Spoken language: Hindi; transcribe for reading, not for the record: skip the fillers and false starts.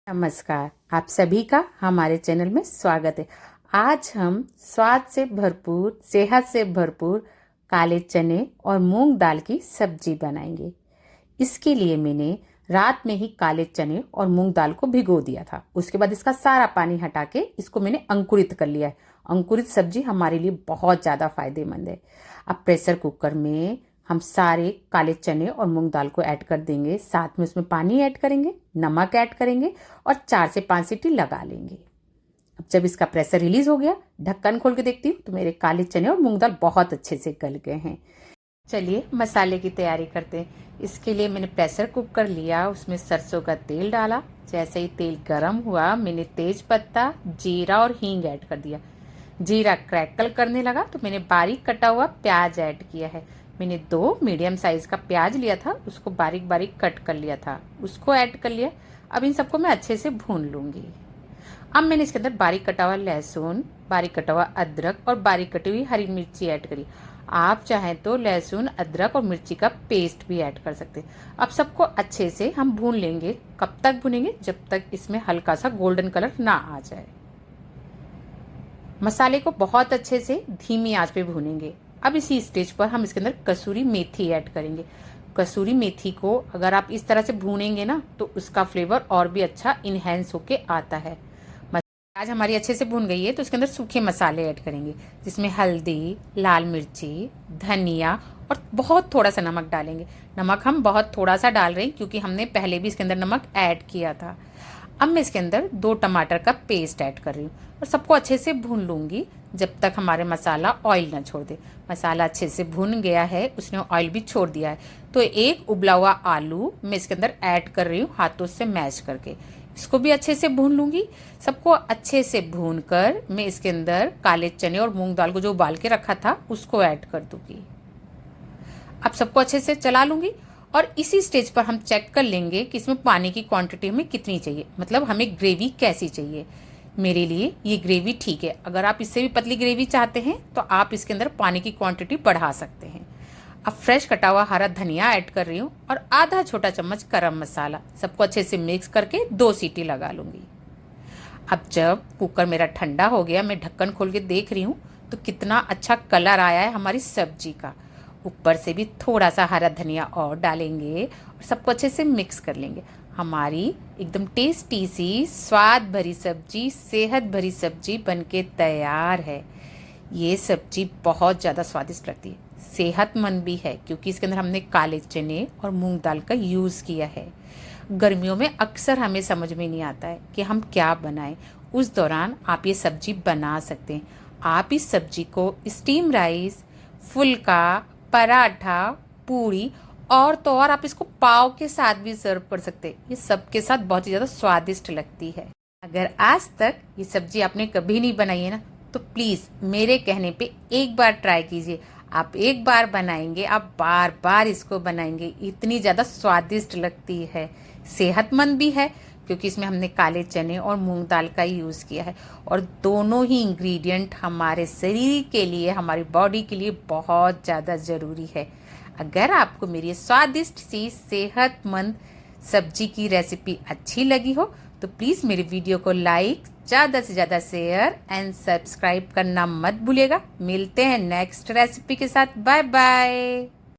नमस्कार, आप सभी का हमारे चैनल में स्वागत है। आज हम स्वाद से भरपूर, सेहत से भरपूर काले चने और मूंग दाल की सब्जी बनाएंगे। इसके लिए मैंने रात में ही काले चने और मूंग दाल को भिगो दिया था। उसके बाद इसका सारा पानी हटा के इसको मैंने अंकुरित कर लिया है। अंकुरित सब्जी हमारे लिए बहुत ज़्यादा फायदेमंद है। अब प्रेशर कुकर में हम सारे काले चने और मूंग दाल को ऐड कर देंगे, साथ में उसमें पानी ऐड करेंगे, नमक ऐड करेंगे और 4 से 5 सीटी लगा लेंगे। अब जब इसका प्रेशर रिलीज हो गया, ढक्कन खोल के देखती हूँ तो मेरे काले चने और मूंग दाल बहुत अच्छे से गल गए हैं। चलिए मसाले की तैयारी करते हैं। इसके लिए मैंने प्रेशर कुकर लिया, उसमें सरसों का तेल डाला। जैसे ही तेल गर्म हुआ, मैंने तेज पत्ता, जीरा और हींग ऐड कर दिया। जीरा क्रैकल करने लगा तो मैंने बारीक कटा हुआ प्याज ऐड किया है। मैंने 2 मीडियम साइज का प्याज लिया था, उसको बारीक बारीक कट कर लिया था, उसको ऐड कर लिया। अब इन सबको मैं अच्छे से भून लूंगी। अब मैंने इसके अंदर बारीक कटा हुआ लहसुन, बारीक कटा हुआ अदरक और बारीक कटी हुई हरी मिर्ची ऐड करी। आप चाहें तो लहसुन, अदरक और मिर्ची का पेस्ट भी ऐड कर सकते हैं। अब सबको अच्छे से हम भून लेंगे। कब तक भूनेंगे? जब तक इसमें हल्का सा गोल्डन कलर ना आ जाए। मसाले को बहुत अच्छे से धीमी आंच पे भूनेंगे। अब इसी स्टेज पर हम इसके अंदर कसूरी मेथी ऐड करेंगे। कसूरी मेथी को अगर आप इस तरह से भूनेंगे ना तो उसका फ्लेवर और भी अच्छा इनहेंस होके आता है। आज हमारी अच्छे से भून गई है तो इसके अंदर सूखे मसाले ऐड करेंगे, जिसमें हल्दी, लाल मिर्ची, धनिया और बहुत थोड़ा सा नमक डालेंगे। नमक हम बहुत थोड़ा सा डाल रहे हैं क्योंकि हमने पहले भी इसके अंदर नमक ऐड किया था। अब मैं इसके अंदर 2 टमाटर का पेस्ट ऐड कर रही हूँ और सबको अच्छे से भून लूंगी जब तक हमारे मसाला ऑयल ना छोड़ दे। मसाला अच्छे से भून गया है, उसने ऑयल भी छोड़ दिया है, तो एक उबला हुआ आलू मैं इसके अंदर ऐड कर रही हूँ हाथों से मैश करके। इसको भी अच्छे से भून लूंगी। सबको अच्छे से भून कर मैं इसके अंदर काले चने और मूंग दाल को जो उबाल के रखा था उसको ऐड कर दूंगी। अब सबको अच्छे से चला लूंगी और इसी स्टेज पर हम चेक कर लेंगे कि इसमें पानी की क्वांटिटी हमें कितनी चाहिए, मतलब हमें ग्रेवी कैसी चाहिए। मेरे लिए ये ग्रेवी ठीक है। अगर आप इससे भी पतली ग्रेवी चाहते हैं तो आप इसके अंदर पानी की क्वांटिटी बढ़ा सकते हैं। अब फ्रेश कटा हुआ हरा धनिया ऐड कर रही हूँ और आधा छोटा चम्मच गरम मसाला। सबको अच्छे से मिक्स करके 2 सीटी लगा लूंगी। अब जब कुकर मेरा ठंडा हो गया, मैं ढक्कन खोल के देख रही हूँ तो कितना अच्छा कलर आया है हमारी सब्जी का। ऊपर से भी थोड़ा सा हरा धनिया और डालेंगे और सबको अच्छे से मिक्स कर लेंगे। हमारी एकदम टेस्टी सी स्वाद भरी सब्जी, सेहत भरी सब्जी बनके तैयार है। ये सब्जी बहुत ज़्यादा स्वादिष्ट लगती है, सेहतमंद भी है क्योंकि इसके अंदर हमने काले चने और मूंग दाल का यूज़ किया है। गर्मियों में अक्सर हमें समझ में नहीं आता है कि हम क्या बनाएं। उस दौरान आप ये सब्जी बना सकते हैं। आप इस सब्जी को स्टीम राइस, फुल्का, पराठा, पूड़ी और तो और आप इसको पाव के साथ भी सर्व कर सकते हैं। ये सबके साथ बहुत ही ज़्यादा स्वादिष्ट लगती है। अगर आज तक ये सब्जी आपने कभी नहीं बनाई है ना तो प्लीज़ मेरे कहने पे एक बार ट्राई कीजिए। आप एक बार बनाएंगे, आप बार बार इसको बनाएंगे। इतनी ज़्यादा स्वादिष्ट लगती है, सेहतमंद भी है क्योंकि इसमें हमने काले चने और मूंग दाल का यूज़ किया है और दोनों ही इंग्रेडिएंट हमारे शरीर के लिए, हमारी बॉडी के लिए बहुत ज़्यादा ज़रूरी है। अगर आपको मेरी स्वादिष्ट सी सेहतमंद सब्जी की रेसिपी अच्छी लगी हो तो प्लीज़ मेरी वीडियो को लाइक, ज़्यादा से ज़्यादा शेयर एंड सब्सक्राइब करना मत भूलिएगा। मिलते हैं नेक्स्ट रेसिपी के साथ। Bye bye.